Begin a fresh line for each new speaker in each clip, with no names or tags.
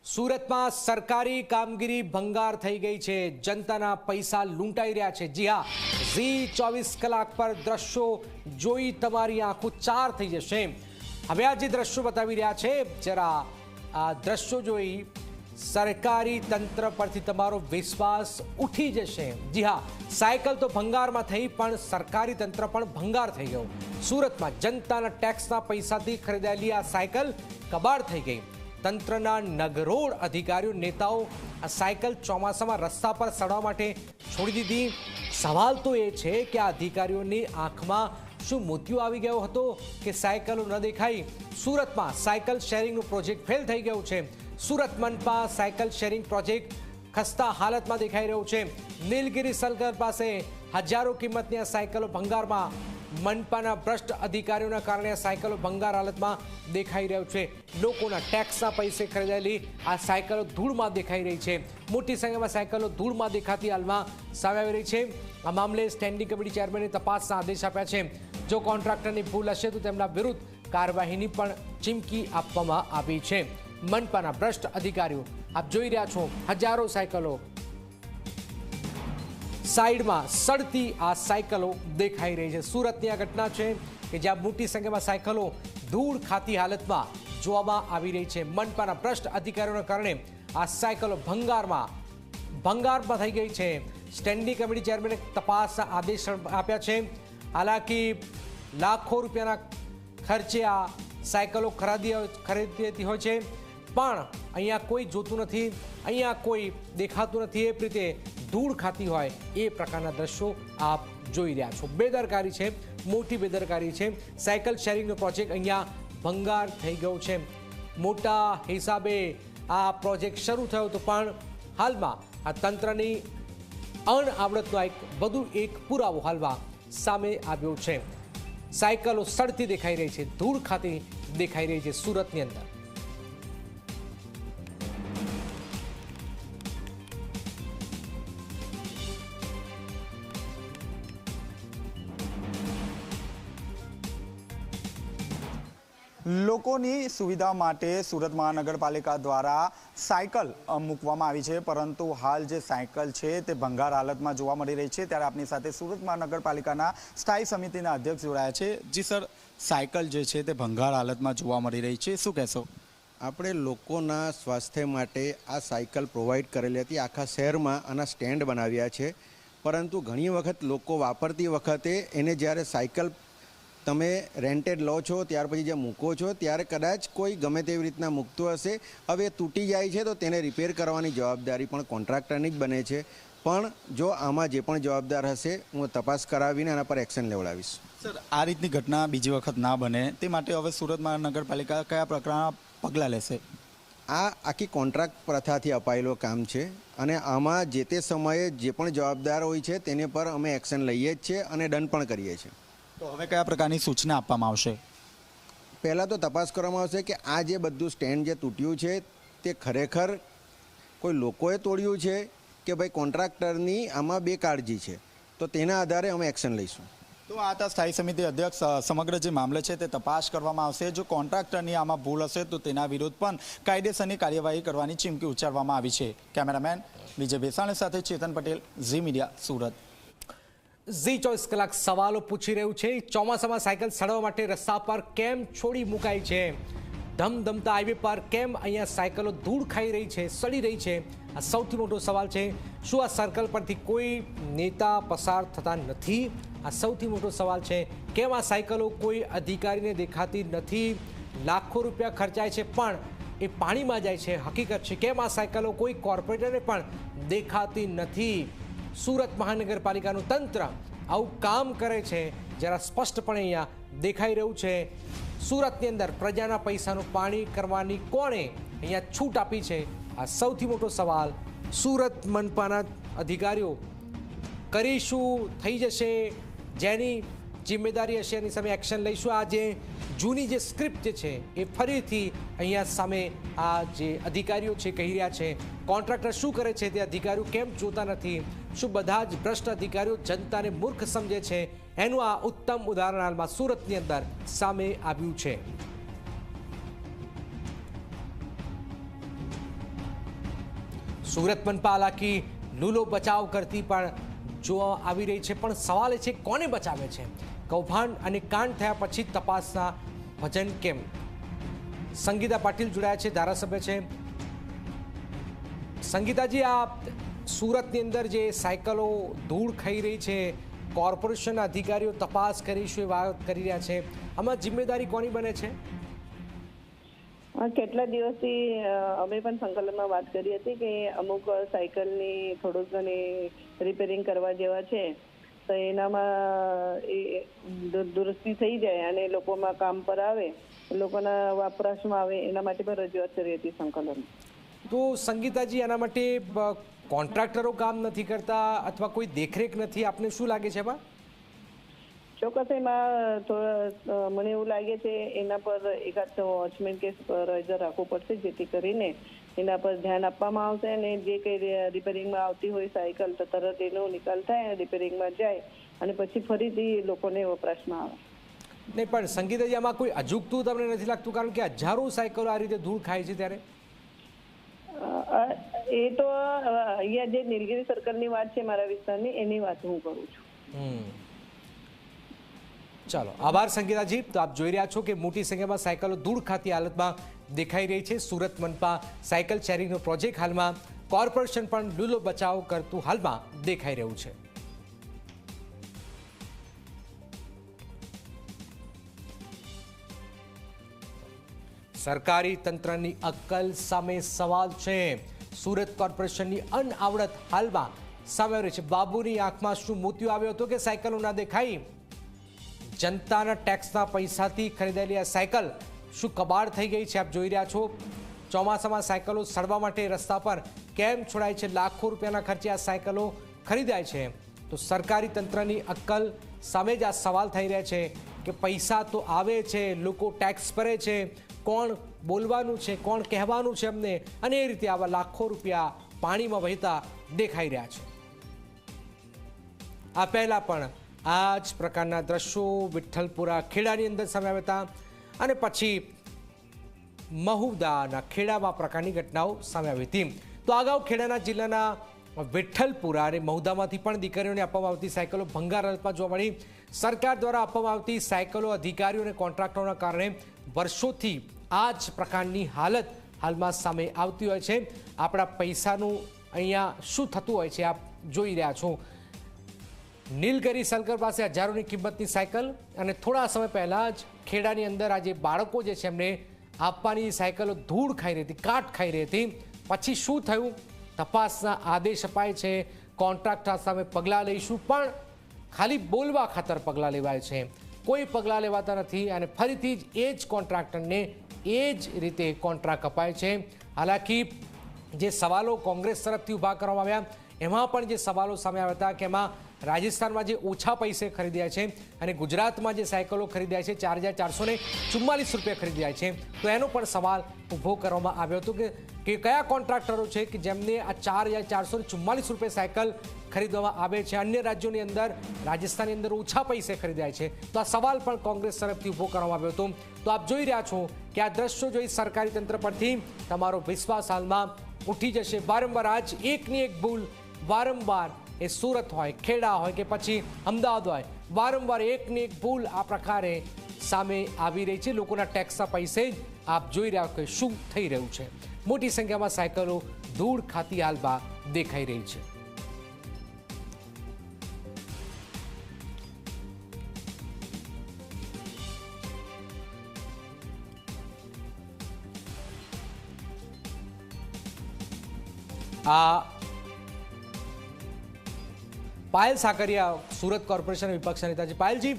सूरत में सरकारी कामगीरी भंगार थई गई है। जनता पैसा लूंटाई रहा है। जी हाँ, जी 24 कलाक पर दृश्यों जोई तमारी आंखों चार थई जशे। हवे आ जे दृश्यों बतावी रहा है, जरा आ दृश्यों जोई सरकारी तंत्र परथी तमारो विश्वास उठी जशे। जी हाँ, साइकल तो भंगार में थई पण सरकारी तंत्र पण भंगार थई गयो। सूरत में जनता टेक्सना पैसाथी खरीदायेली आ साइकल कबाड़ थई गई। तंत्रना नगरोड अधिकारीओ नेताओ आ साइकल ચોમાસામાં रस्ता पर सड़वा माटे छोड़ी दीधी। सवाल तो ये छे कि आ अधिकारीओनी आंखमां शुं मोतियो आवी गयो हतो कि साइकलो न देखाई। सूरत में साइकल शेरिंगनो प्रोजेक्ट फेल थई गयो छे। सूरत मनपा साइकल शेरिंग प्रोजेक्ट खस्ता हालत में देखाई रह्यो छे। नीलगिरी सर्कल पासे हजारों किंमतनी आ साइकलो भंगारमां। मनपाना भ्रष्ट अधिकारीओना कारणे साइकलो भंगार हालत में देखाई रह्यो छे। लोकोना टेक्सना पैसे खरीदायेली आ साइकलो धूल में देखाई रही है। मोटी संख्या में साइकलो धूल में देखाती हाल में सामे आवी रही है। आ मामले स्टेन्डिंग कमिटी चेरमेने तपासना आदेश आप्या छे। जो कॉन्ट्राक्टरनी भूल हशे तो तेमना विरुद्ध कार्यवाहीनी पण चीमकी आपवामां आवी छे। मनपाना भ्रष्ट अधिकारीओ आप जोई रह्या छो, हजारों साइकलो साइड में सड़ती आ साइकलो देखाई रही है। सूरत की आ घटना है कि ज्यां मोटी संख्या में साइकलो धूल खाती हालत में जोवामां आवी रही है। मनपाना भ्रष्ट अधिकारीओना कारणे आ साइकलो भंगार में थई गई है। स्टेन्डिंग कमिटी चेरमेने तपास आदेश आप्या छे। हालांकि लाखों रुपयाना खर्चे आ साइकलो खरीदती होय छे, पण अहींया कोई जोतुं नथी, अहींया कोई देखातुं नथी। ए रीते धूल खाती होय ए प्रकारना दृश्यो आप जोई रह्या छो। बेदरकारी छे, मोटी बेदरकारी छे। साइकल शेरिंगनो प्रोजेक्ट अहींया भंगार थई गयो छे। मोटा हिसाबे आ प्रोजेक्ट शरू थयो तो पण हालमां आ तंत्रनी अणआवडतनो एक पुरावो हालमां सामे आव्यो छे। साइकलो सड़ती देखाई रही है, धूल खाती देखाई रही है। सूरतनी अंदर
लोकोनी सुविधा माटे सूरत महानगरपालिका द्वारा साइकल मूकवामां आवी छे, परंतु हाल जे साइकल छे ते भंगार हालत में जोवा मळी रही है। त्यारे आपनी साथे सूरत महानगरपालिकाना स्थायी समितिना अध्यक्ष जोड़ाया छे। जी सर, साइकल जे छे ते भंगार हालत में जोवा मळी रही है, शुं कहेशो?
આપણે લોકોના સ્વાસ્થ્ય માટે આ સાયકલ પ્રોવાઈડ કરેલી હતી। આખા શહેરમાં આના સ્ટેન્ડ બનાવ્યા છે, પરંતુ ઘણી વખત લોકો વાપરતી વખતે એને જ્યારે સાયકલ તમે રેન્ટેડ લો છો ત્યાર પછી જે મૂકો છો ત્યારે કદાચ કોઈ ગમે તેવી રીતના મૂકતું હશે। હવે તૂટી જાય છે તો તેને રિપેર કરવાની જવાબદારી પણ કોન્ટ્રાક્ટરની જ બને છે। પણ જો આમાં જે પણ જવાબદાર હશે હું તપાસ કરાવીને આના પર એક્શન લેવડાવીશ।
સર, આ રીતની ઘટના બીજી વખત ના બને તે માટે હવે સુરત મહાનગરપાલિકા કયા પ્રકારના પગલાં લેશે?
આ આખી કોન્ટ્રાક્ટ પ્રથાથી અપાયેલો કામ છે અને આમાં જે તે સમયે જે પણ જવાબદાર હોય છે તેને પર અમે એક્શન લઈએ જ છે અને દંડ પણ કરીએ છીએ।
તો હવે કયા પ્રકારની સૂચના આપવામાં આવશે?
પહેલાં તો તપાસ કરવામાં આવશે કે આ જે બધું સ્ટેન્ડ જે તૂટ્યું છે તે ખરેખર કોઈ લોકોએ તોડ્યું છે કે ભાઈ કોન્ટ્રાક્ટરની આમાં બેકાળજી છે, તો તેના આધારે અમે એક્શન લઈશું।
તો આ હતા સ્થાયી સમિતિ અધ્યક્ષ। સમગ્ર જે મામલે છે તે તપાસ કરવામાં આવશે। જો કોન્ટ્રાક્ટરની આમાં ભૂલ હશે તો તેના વિરુદ્ધ પણ કાયદેસરની કાર્યવાહી કરવાની ચીમકી ઉચ્ચારવામાં આવી છે। કેમેરામેન વિજય બેસાણી સાથે ચેતન પટેલ, ઝી મીડિયા, સુરત। जी 24 કલાક સવાલો પૂછી રહ્યું છે। ચોમાસામાં સાયકલ સડવા માટે રસ્તા પર કેમ છોડી મુકાઈ છે? ધમધમતા હાઈવે પર કેમ અહીંયા સાયકલો ધૂળ ખાઈ રહી છે, સડી રહી છે? આ સૌથી મોટો સવાલ છે। શું આ સર્કલ પરથી કોઈ નેતા પસાર થતા નથી? આ સૌથી મોટો સવાલ છે। કેમ આ સાયકલો કોઈ અધિકારીને દેખાતી નથી? લાખો રૂપિયા ખર્ચાય છે પણ એ પાણીમાં જાય છે, હકીકત છે। કેમ આ સાયકલો કોઈ કોર્પોરેટરને પણ દેખાતી નથી? सूरत महानगरपालिकाનું તંત્ર આવું કામ કરે છે જરા સ્પષ્ટપણે અહીંયા દેખાઈ રહ્યું છે। સુરતની અંદર પ્રજાના પૈસાનું પાણી કરવાની કોણે અહીંયા છૂટ આપી છે? આ સૌથી મોટો સવાલ। સુરત મનપાના અધિકારીઓ કરીશું, થઈ જશે, જેની જિમ્મેદારી હશે એની સામે એક્શન લઈશું। આ જે જૂની જે સ્ક્રિપ્ટ છે એ ફરીથી અહીંયા સામે આ જે અધિકારીઓ છે કહી રહ્યા છે। કોન્ટ્રાક્ટર શું કરે છે તે અધિકારીઓ કેમ જોતા નથી? શું બધા જ ભ્રષ્ટ અધિકારીઓ જનતાને મૂર્ખ સમજે છે? એનું આ ઉત્તમ ઉદાહરણ હાલમાં સુરતની અંદર સામે આવ્યું છે।
સુરત મનપા હાલાકી લૂલો બચાવ કરતી પણ જોવા આવી રહી છે, પણ સવાલ એ છે કોને બચાવે છે? કૌભાંડ અને કાંડ થયા પછી તપાસના ભજન કેમ? સંગીતા પાટીલ જોડાયા છે, ધારાસભ્ય છે. સંગીતાજી, આ સુરતની અંદર જે સાયકલો ધૂળ ખાઈ રહી છે, કોર્પોરેશનના અધિકારીઓ તપાસ કરીશું એ વાત કરી રહ્યા છે, આમાં જિમ્મેદારી કોની બને છે?
કેટલા દિવસથી અમે પણ સંકલનમાં વાત કરી હતી કે અમુક સાયકલની થોડુંક ઘણી રિપેરિંગ કરવા જેવા છે, તો એનામાં એ દુરસ્તી થઈ જાય અને લોકોમાં કામ પર આવે, લોકોના વપરાશમાં આવે, એના માટે પણ રજૂઆત કરી હતી સંકલન.
તો સંગીતાજી, આના માટે કોન્ટ્રાક્ટરો કામ નથી કરતા અથવા કોઈ દેખરેખ નથી, આપને શું લાગે છે એમાં?
ચોક્કસ એમાં થોડા મને એવું લાગે છે એના પર એકાદ વોચમેન કે સુપરવાઇઝર રાખવું પડશે, જેથી કરીને એના પર ધ્યાન આપવામાં આવશે અને જે કંઈ રિપેરિંગમાં આવતી હોય સાયકલ તો તરત એનો નિકાલ થાય, રિપેરિંગમાં જાય અને પછી ફરીથી લોકોને વપરાશમાં આવે.
નહીં, પણ સંગીતાજી, આમાં કોઈ અજુગતું તમને નથી લાગતું? કારણ કે હજારો સાયકલો આ રીતે ધૂળ ખાય છે ત્યારે.
એ તો અહીંયા જે નીલગિરી સર્કલની વાત છે મારા વિસ્તારની, એની વાત હું કરું છું.
ચાલો, આભાર સંગીતાજી. તો આપ જોઈ રહ્યા છો કે મોટી સંખ્યામાં સાયકલો ધૂળ ખાતી હાલતમાં દેખાઈ રહી છે. સુરત મનપા સાયકલ શેરિંગનો પ્રોજેક્ટ હાલમાં કોર્પોરેશન પણ લૂલો બચાવ કરતું હાલમાં દેખાઈ રહ્યું છે. સરકારી તંત્રની અક્કલ સામે સવાલ છે. સુરત કોર્પોરેશનની અનઆવડત હાલમાં સામે રહી છે. બાબુની આંખમાં શું મોતિયો આવ્યો હતો કે સાયકલો ના દેખાઈ? જનતાના ટેક્સના પૈસાથી ખરીદેલી આ સાયકલ શું કબાડ થઈ ગઈ છે? આપ જોઈ રહ્યા છો, ચોમાસામાં સાયકલો સડવા માટે રસ્તા પર કેમ છોડાય છે? લાખો રૂપિયાના ખર્ચે આ સાયકલો ખરીદાય છે. તો સરકારી તંત્રની અક્કલ સામે જ આ સવાલ થઈ રહ્યા છે કે પૈસા તો આવે છે, લોકો ટેક્સ ભરે છે, કોણ બોલવાનું છે, કોણ કહેવાનું છે અમને, અને એ રીતે આવા લાખો રૂપિયા પાણીમાં વહેતા દેખાઈ રહ્યા છે. આ પહેલાં પણ આ જ પ્રકારના દ્રશ્યો વિઠ્ઠલપુરા ખેડાની અંદર સામે આવ્યા હતા અને પછી મહુદાના ખેડામાં પ્રકારની ઘટનાઓ સામે આવી હતી. તો અગાઉ ખેડાના જિલ્લાના વિઠ્ઠલપુરા અને મહુદામાંથી પણ દીકરીઓને આપવામાં આવતી સાયકલો ભંગાર હાલતમાં જોવા મળી. સરકાર દ્વારા આપવામાં આવતી સાયકલો અધિકારીઓ અને કોન્ટ્રાક્ટરોના કારણે વર્ષોથી આ જ પ્રકારની હાલત હાલમાં સામે આવતી હોય છે. આપણા પૈસાનું અહીંયા શું થતું હોય છે આપ જોઈ રહ્યા છો. નીલગિરી સર્કલ પાસે હજારોની કિંમતની સાયકલ અને થોડા સમય પહેલાં જ ખેડાની અંદર આ જે બાળકો જે છે એમને આપવાની સાયકલો ધૂળ ખાઈ રહી હતી, કાટ ખાઈ રહી હતી. પછી શું થયું? તપાસના આદેશ અપાય છે, કોન્ટ્રાક્ટર સામે પગલાં લઈશું, પણ ખાલી બોલવા ખાતર પગલાં લેવાય છે, કોઈ પગલાં લેવાતા નથી અને ફરીથી જ એ જ કોન્ટ્રાક્ટરને એ જ રીતે કોન્ટ્રાક્ટ અપાય છે. હાલાકી જે સવાલો કોંગ્રેસ તરફથી ઊભા કરવામાં આવ્યા એમાં પણ જે સવાલો સામે આવ્યા હતા કે એમાં રાજસ્થાનમાં જે ઓછા પૈસે ખરીદ્યા છે અને ગુજરાતમાં જે સાયકલો ખરીદ્યા છે 4,444 રૂપિયા ખરીદ્યા છે, તો એનો પણ સવાલ ઊભો કરવામાં આવ્યો હતો કે કયા કોન્ટ્રાક્ટરો છે કે જેમને આ 4,444 રૂપિયા સાયકલ ખરીદવામાં આવે છે, અન્ય રાજ્યોની અંદર રાજસ્થાનની અંદર ઓછા પૈસે ખરીદાય છે. તો આ સવાલ પણ કોંગ્રેસ તરફથી ઊભો કરવામાં આવ્યો હતો. તો આપ જોઈ રહ્યા છો કે આ દ્રશ્યો જોઈ સરકારી તંત્ર પરથી તમારો વિશ્વાસ હાલમાં ઉઠી જશે. વારંવાર આજ એકની એક ભૂલ, વારંવાર એ સુરત હોય, ખેડા હોય કે પછી અમદાવાદ હોય, વારંવાર એકની એક ભૂલ આ પ્રકારે સામે આવી રહી છે. લોકોના ટેક્સના પૈસે જ આપ જોઈ રહ્યા કે શું થઈ રહ્યું છે. મોટી સંખ્યામાં સાયકલો ધૂળ ખાતી હાલમાં દેખાઈ રહી છે. આ પાયલ સાકરિયા સુરત કોર્પોરેશન વિપક્ષ નેતા છે. પાયલજી,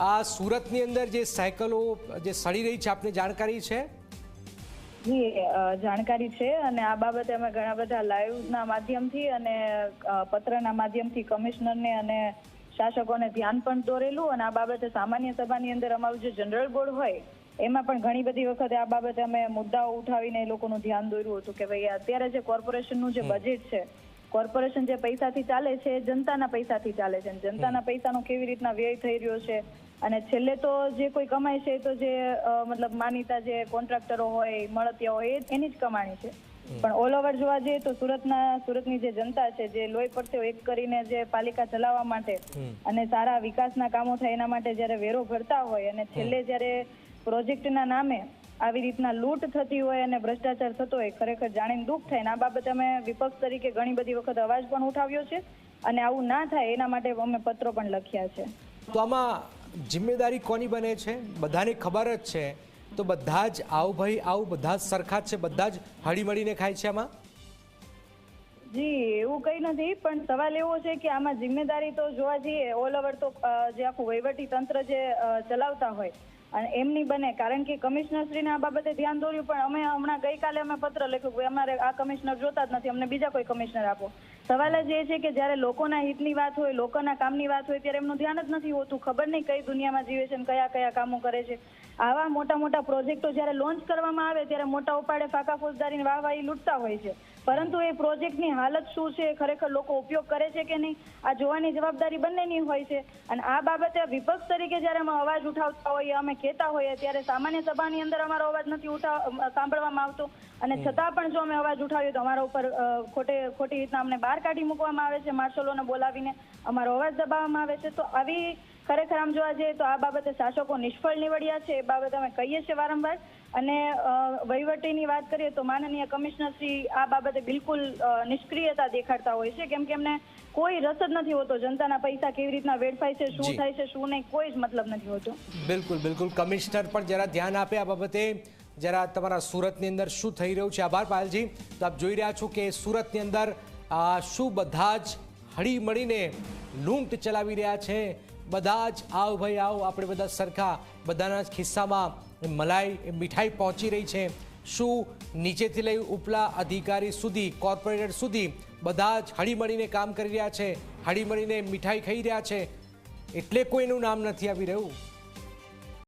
આ સુરતની અંદર જે સાયકલો જે સડી રહી છે આપને જાણકારી છે?
જી, જાણકારી છે અને આ બાબતે અમે ઘણા બધા લાઈવના માધ્યમથી અને પત્રના માધ્યમથી કમિશનરને અને શાસકોને ધ્યાન પણ દોરેલું અને આ બાબતે સામાન્ય સભાની અંદર અમારું જે જનરલ બોર્ડ હોય એમાં પણ ઘણી બધી વખતે આ બાબતે અમે મુદ્દાઓ ઉઠાવીને એ લોકોનું ધ્યાન દોર્યું હતું કે ભાઈ અત્યારે જે કોર્પોરેશનનું જે બજેટ છે, કોર્પોરેશન જે પૈસાથી ચાલે છે એ જનતાના પૈસાથી ચાલે છે, જનતાના પૈસાનો કેવી રીતના વ્યય થઈ રહ્યો છે અને છેલ્લે તો જે કોઈ કમાય છે તો જે મતલબ માનીતા જે કોન્ટ્રાક્ટરો હોય, મળતિયા હોય એની જ કમાણી છે. પણ ઓલ ઓવર જોવા જઈએ તો સુરતની જે જનતા છે, જે લોહી પરસેવો એક કરીને જે પાલિકા ચલાવવા માટે અને સારા વિકાસના કામો થાય એના માટે જ્યારે વેરો ભરતા હોય અને છેલ્લે જ્યારે પ્રોજેક્ટના નામે આવી રીતના લૂંટ થતી હોય અને ભ્રષ્ટાચાર થતો હોય, ખરેખર જાણીને દુઃખ થાય. અને આ બાબતે અમે વિપક્ષ તરીકે ઘણી બધી વખત અવાજ પણ ઉઠાવ્યો છે અને આવું ના થાય એના માટે અમે પત્રો પણ લખ્યા છે.
તો આમાં જિમ્મેદારી કોની બને છે? બધાને ખબર જ છે તો બધા જ આવું ભાઈ આવું બધા જ સરખા જ છે, બધા જ હળીમળીને ખાય છે આમાં?
જી, એવું કઈ નથી, પણ સવાલ એવો છે કે આમાં જિમ્મેદારી તો જોવા જઈએ ઓલ ઓવર તો જે આખું વહીવટી તંત્ર જે ચલાવતા હોય અને એમની બને. કારણ કે કમિશનરશ્રીને આ બાબતે ધ્યાન દોર્યું, પણ અમે હમણાં ગઈકાલે અમે પત્ર લખ્યું કે અમારે આ કમિશનર જોતા જ નથી, અમને બીજા કોઈ કમિશનર આપો. સવાલ જ એ છે કે જ્યારે લોકોના હિતની વાત હોય, લોકોના કામની વાત હોય ત્યારે એમનું ધ્યાન જ નથી હોતું. ખબર નહીં કઈ દુનિયામાં જીવે છે, કયા કયા કામો કરે છે. આવા મોટા મોટા પ્રોજેક્ટો જ્યારે લોન્ચ કરવામાં આવે ત્યારે મોટા ઉપાડે ફાંકા ફોજદારીની વાહવાહી લૂંટતા હોય છે, પરંતુ એ પ્રોજેક્ટની હાલત શું છે, ખરેખર લોકો ઉપયોગ કરે છે કે નહીં, આ જોવાની જવાબદારી બંનેની હોય છે. અને આ બાબતે વિપક્ષ તરીકે જ્યારે અમે અવાજ ઉઠાવતા હોઈએ, અમે કહેતા હોઈએ, ત્યારે સામાન્ય સભાની અંદર અમારો અવાજ નથી સાંભળવામાં આવતો. અને છતાં પણ જો અમે અવાજ ઉઠાવીએ તો અમારા ઉપર ખોટી રીતના અમને બહાર કાઢી મૂકવામાં આવે છે, માર્શલોને બોલાવીને અમારો અવાજ દબાવવામાં આવે છે. તો આવી ખરેખર આમ જોવા જઈએ તો આ બાબતે શાસકો નિષ્ફળ નીવડ્યા છે, એ બાબતે અમે કહીએ છીએ વારંવાર. અને વહીવટીની વાત કરીએ તો માનનીય કમિશનર શ્રી આ બાબતે બિલકુલ નિષ્ક્રિયતા દેખાડતા હોય છે, કેમ કે એમને કોઈ રસ જ નથી હોતો જનતાના પૈસા કેવી રીતના વેડફાય છે, શું થાય છે, શું નહીં, કોઈ જ મતલબ નથી હોતો.
બિલકુલ બિલકુલ, કમિશનર પણ જરા ધ્યાન આપે આ બાબતે, જરા તમારા સુરતની અંદર શું થઈ રહ્યું છે. આભાર પાયલજી. તો આપ જોઈ રહ્યા છો કે સુરતની અંદર શું બધા જ હળી મળીને લૂંટ ચલાવી રહ્યા છે. બધા જ આવ ભાઈ આવ, આપણે બધા સરખા, બધાના જ ખિસ્સામાં મલાઈ મીઠાઈ પહોંચી રહી છે. શું નીચેથી લઈ ઉપલા અધિકારી સુધી, કોર્પોરેટર સુધી બધા જ હળીમળીને કામ કરી રહ્યા છે, હળીમળીને મીઠાઈ ખાઈ રહ્યા છે, એટલે કોઈનું નામ નથી આવી રહ્યું.